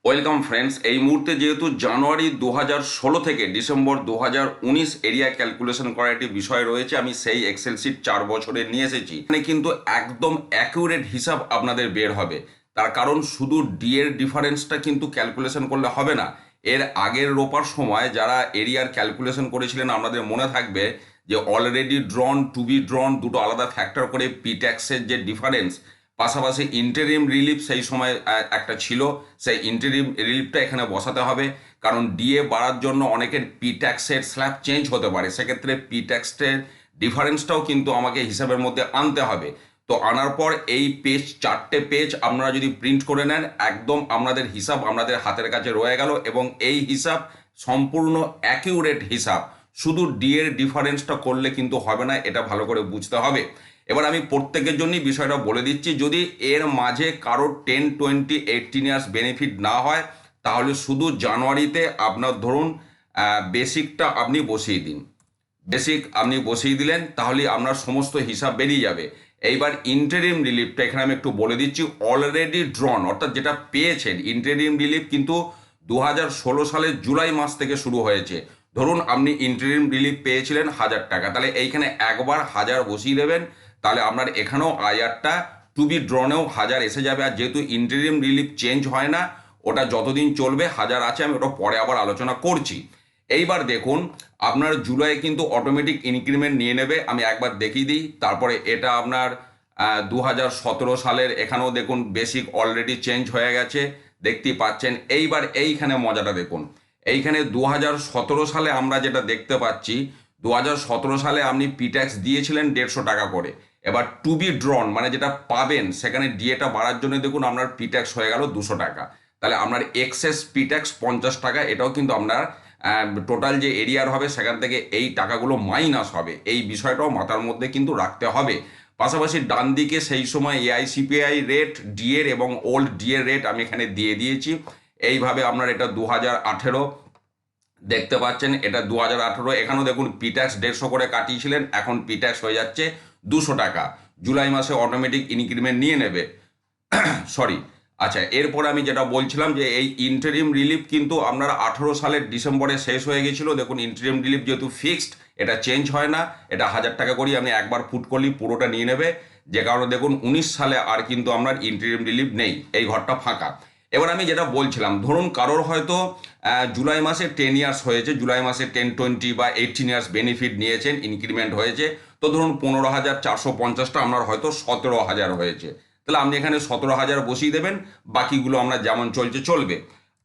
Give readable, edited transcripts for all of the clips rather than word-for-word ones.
Welcome friends. এই মুহূর্তে যেহেতু জানুয়ারি 2016 থেকে ডিসেম্বর 2019 এরিয়া ক্যালকুলেশন করার একটি বিষয় রয়েছে, আমি সেই এক্সেল শিট 4 বছরের নিয়ে এসেছি। এখানে কিন্তু একদম অ্যাকুরেট হিসাব আপনাদের বের হবে। তার কারণ শুধু ডি এর ডিফারেন্সটা কিন্তু ক্যালকুলেশন করলে হবে না। এর আগের রোপার সময় যারা এরিয়ার ক্যালকুলেশন করেছিলেন আপনাদের মনে থাকবে যে already drawn, to be drawn দুটো আলাদা ফ্যাক্টর করে পি ট্যাক্সের যে ডিফারেন্স, পাশাপাশি ইন্টারিম রিলিফ সেই সময় একটা ছিল, সেই ইন্টারিম রিলিফটা এখানে বসাতে হবে। কারণ ডিএ বাড়ার জন্য অনেকের পি ট্যাক্সের স্ল্যাব চেঞ্জ হতে পারে, সেক্ষেত্রে পি ট্যাক্সের ডিফারেন্সটাও কিন্তু আমাকে হিসাবের মধ্যে আনতে হবে। তো আনার পর এই পেজ, 4টে পেজ আপনারা যদি প্রিন্ট করে নেন, একদম আপনাদের হিসাব আপনাদের হাতের কাছে রয়ে গেল। এবং এই হিসাব সম্পূর্ণ অ্যাকিউরেট হিসাব, শুধু ডি এর ডিফারেন্সটা করলে কিন্তু হবে না, এটা ভালো করে বুঝতে হবে। এবার আমি প্রত্যেকের জন্যই বিষয়টা বলে দিচ্ছি, যদি এর মাঝে কারোর 10, 20, 18 ইয়ার্স বেনিফিট না হয়, তাহলে শুধু জানুয়ারিতে আপনার ধরুন বেসিকটা আপনি বসিয়ে দিন। বেসিক আপনি বসিয়ে দিলেন, তাহলে আপনার সমস্ত হিসাব বেরিয়ে যাবে। এইবার ইন্টারিম রিলিফটা এখানে আমি একটু বলে দিচ্ছি। অলরেডি ড্রন অর্থাৎ যেটা পেয়েছেন ইন্টারিম রিলিফ কিন্তু 2016 সালের জুলাই মাস থেকে শুরু হয়েছে। ধরুন আপনি ইন্টারিম রিলিফ পেয়েছিলেন 1000 টাকা, তাহলে এইখানে একবার 1000 বসিয়ে দেবেন, তাহলে আপনার এখানেও আয়ারটা টু বি ড্রনেও 1000 এসে যাবে। আর যেহেতু ইন্টারিম রিলিফ চেঞ্জ হয় না, ওটা যতদিন চলবে 1000 আছে, আমি ওটা পরে আবার আলোচনা করছি। এইবার দেখুন, আপনার জুলাই কিন্তু অটোমেটিক ইনক্রিমেন্ট নিয়ে নেবে। আমি একবার দেখিয়ে দিই, তারপরে এটা আপনার 2017 সালের, এখানেও দেখুন বেসিক অলরেডি চেঞ্জ হয়ে গেছে, দেখতেই পাচ্ছেন। এইবার এইখানে মজাটা দেখুন, এইখানে 2017 সালে আমরা যেটা দেখতে পাচ্ছি, 2017 সালে আপনি পিট্যাক্স দিয়েছিলেন 150 টাকা করে। এবার টু বি ড্রন মানে যেটা পাবেন, সেখানে ডিএটা বাড়ার জন্য দেখুন আপনার পিট্যাক্স হয়ে গেল 200 টাকা। তাহলে আপনার এক্সেস পিট্যাক্স 50 টাকা, এটাও কিন্তু আপনার টোটাল যে এরিয়ার হবে সেখান থেকে এই টাকাগুলো মাইনাস হবে। এই বিষয়টাও মাথার মধ্যে কিন্তু রাখতে হবে। পাশাপাশি ডান দিকে সেই সময় এআইসিপিআই রেট, ডিএর এবং ওল্ড ডিএর রেট আমি এখানে দিয়ে দিয়েছি। এইভাবে আপনার এটা 2018 দেখতে পাচ্ছেন, এটা 2018। এখানেও দেখুন পিট্যাক্স 150 করে কাটিয়েছিলেন, এখন পিট্যাক্স হয়ে যাচ্ছে 200 টাকা। জুলাই মাসে অটোমেটিক ইনক্রিমেন্ট নিয়ে নেবে। সরি। আচ্ছা, এরপর আমি যেটা বলছিলাম যে এই ইন্টারিম রিলিফ কিন্তু আপনার 18 সালের ডিসেম্বরে শেষ হয়ে গেছিলো। দেখুন ইন্টারিম রিলিফ যেহেতু ফিক্সড, এটা চেঞ্জ হয় না, এটা 1000 টাকা করেই আপনি একবার ফুট করলেই পুরোটা নিয়ে নেবে। যে কারণে দেখুন 19 সালে আর কিন্তু আপনার ইন্টারিম রিলিফ নেই, এই ঘরটা ফাঁকা। এবার আমি যেটা বলছিলাম, ধরুন কারোর হয়তো জুলাই মাসে 10 ইয়ার্স হয়েছে, জুলাই মাসে 10, 20 বা 18 ইয়ার্স বেনিফিট নিয়েছেন, ইনক্রিমেন্ট হয়েছে। তো ধরুন 15,450টা আপনার হয়তো 17,000 হয়েছে, তাহলে আপনি এখানে 17,000 বসিয়ে দেবেন, বাকিগুলো আমরা যেমন চলছে চলবে।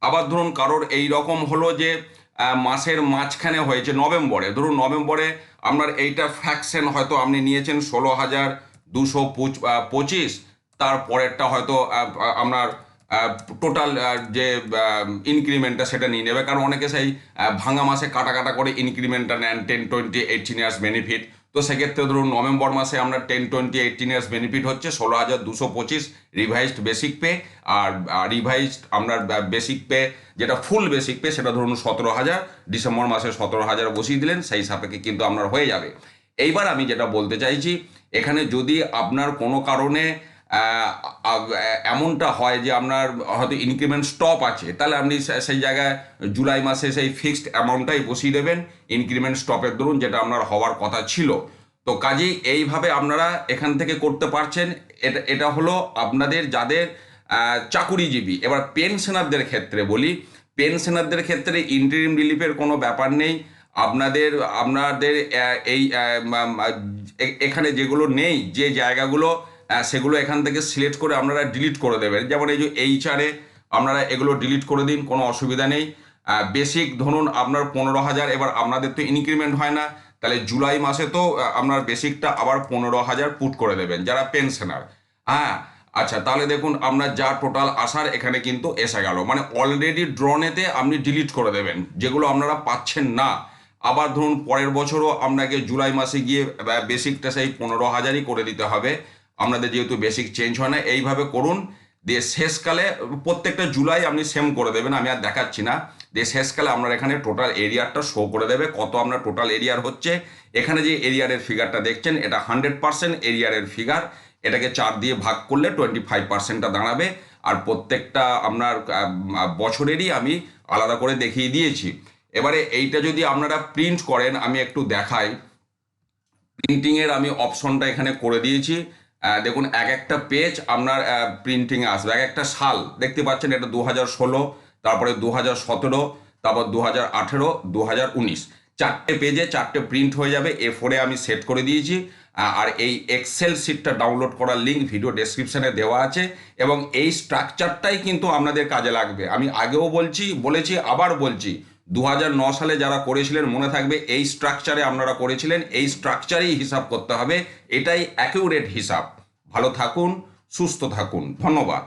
আবার ধরুন কারোর এই রকম হলো যে মাসের মাঝখানে হয়েছে নভেম্বরে, ধরুন নভেম্বরে আপনার এইটা ফ্র্যাকশন হয়তো আপনি নিয়েছেন 16,225, তারপরেরটা হয়তো আপনার টোটাল যে ইনক্রিমেন্টটা সেটা নিয়ে নেবে। কারণ অনেকে সেই ভাঙা মাসে কাটা কাটা করে ইনক্রিমেন্টটা নেন, 10, 20, 18 ইয়ার্স বেনিফিট। তো সেক্ষেত্রে ধরুন নভেম্বর মাসে আমরা 10, 20, 18 ইয়ার্স বেনিফিট হচ্ছে 16,225 রিভাইজড বেসিক পে। আর রিভাইজড আপনার বেসিক পে, যেটা ফুল বেসিক পে, সেটা ধরুন 17,000। ডিসেম্বর মাসে 17,000 বসিয়ে দিলেন, সেই সাপেক্ষে কিন্তু আপনার হয়ে যাবে। এইবার আমি যেটা বলতে চাইছি, এখানে যদি আপনার কোনো কারণে এমনটা হয় যে আপনার হয়তো ইনক্রিমেন্ট স্টপ আছে, তাহলে আপনি সেই জায়গায় জুলাই মাসে সেই ফিক্সড অ্যামাউন্টটাই বসিয়ে দেবেন ইনক্রিমেন্ট স্টপের দরুন, যেটা আপনার হওয়ার কথা ছিল। তো কাজেই এইভাবে আপনারা এখান থেকে করতে পারছেন। এটা হলো আপনাদের যাদের চাকুরিজীবী। এবার পেনশনারদের ক্ষেত্রে বলি, পেনশনারদের ক্ষেত্রে ইন্টারিম রিলিফের কোনো ব্যাপার নেই। আপনাদের আপনাদের এই এখানে যেগুলো নেই, যে জায়গাগুলো, সেগুলো এখান থেকে সিলেক্ট করে আপনারা ডিলিট করে দেবেন। যেমন এই যে এইচআরে আপনারা এগুলো ডিলিট করে দিন, কোনো অসুবিধা নেই। বেসিক ধরুন আপনার 15,000, এবার আপনাদের তো ইনক্রিমেন্ট হয় না, তাহলে জুলাই মাসে তো আপনার বেসিকটা আবার 15,000 পুট করে দেবেন যারা পেনশনার। হ্যাঁ, আচ্ছা, তাহলে দেখুন আপনার যা টোটাল আসার এখানে কিন্তু এসে গেল। মানে অলরেডি ড্রনেতে আপনি ডিলিট করে দেবেন যেগুলো আপনারা পাচ্ছেন না। আবার ধরুন পরের বছরও আপনাকে জুলাই মাসে গিয়ে বেসিকটা সেই 15,000ই করে দিতে হবে, আপনাদের যেহেতু বেসিক চেঞ্জ হয় না। এইভাবে করুন, দিয়ে শেষকালে প্রত্যেকটা জুলাই আপনি সেম করে দেবেন, আমি আর দেখাচ্ছি না। দিয়ে শেষকালে আপনার এখানে টোটাল এরিয়ারটা শো করে দেবে, কত আপনার টোটাল এরিয়ার হচ্ছে। এখানে যে এরিয়ারের ফিগারটা দেখছেন, এটা 100% এরিয়ারের ফিগার। এটাকে 4 দিয়ে ভাগ করলে 25%টা দাঁড়াবে। আর প্রত্যেকটা আপনার বছরেরই আমি আলাদা করে দেখিয়ে দিয়েছি। এবারে এইটা যদি আপনারা প্রিন্ট করেন, আমি একটু দেখাই। প্রিন্টিংয়ের আমি অপশনটা এখানে করে দিয়েছি। দেখুন এক একটা পেজ আপনার প্রিন্টিংয়ে আসবে, এক একটা সাল দেখতে পাচ্ছেন, এটা 2016, তারপরে 2017, তারপর 2018, 2019, 4টে পেজে 4টে প্রিন্ট হয়ে যাবে। A4-এ আমি সেট করে দিয়েছি। আর এই এক্সেল শিটটা ডাউনলোড করার লিঙ্ক ভিডিও ডেসক্রিপশানে দেওয়া আছে, এবং এই স্ট্রাকচারটাই কিন্তু আপনাদের কাজে লাগবে। আমি আগেও বলেছি আবার বলছি, 2009 সালে যারা করেছিলেন মনে থাকবে এই স্ট্রাকচারে আপনারা করেছিলেন, এই স্ট্রাকচারেই হিসাব করতে হবে, এটাই অ্যাকিউরেট হিসাব। ভালো থাকুন, সুস্থ থাকুন, ধন্যবাদ।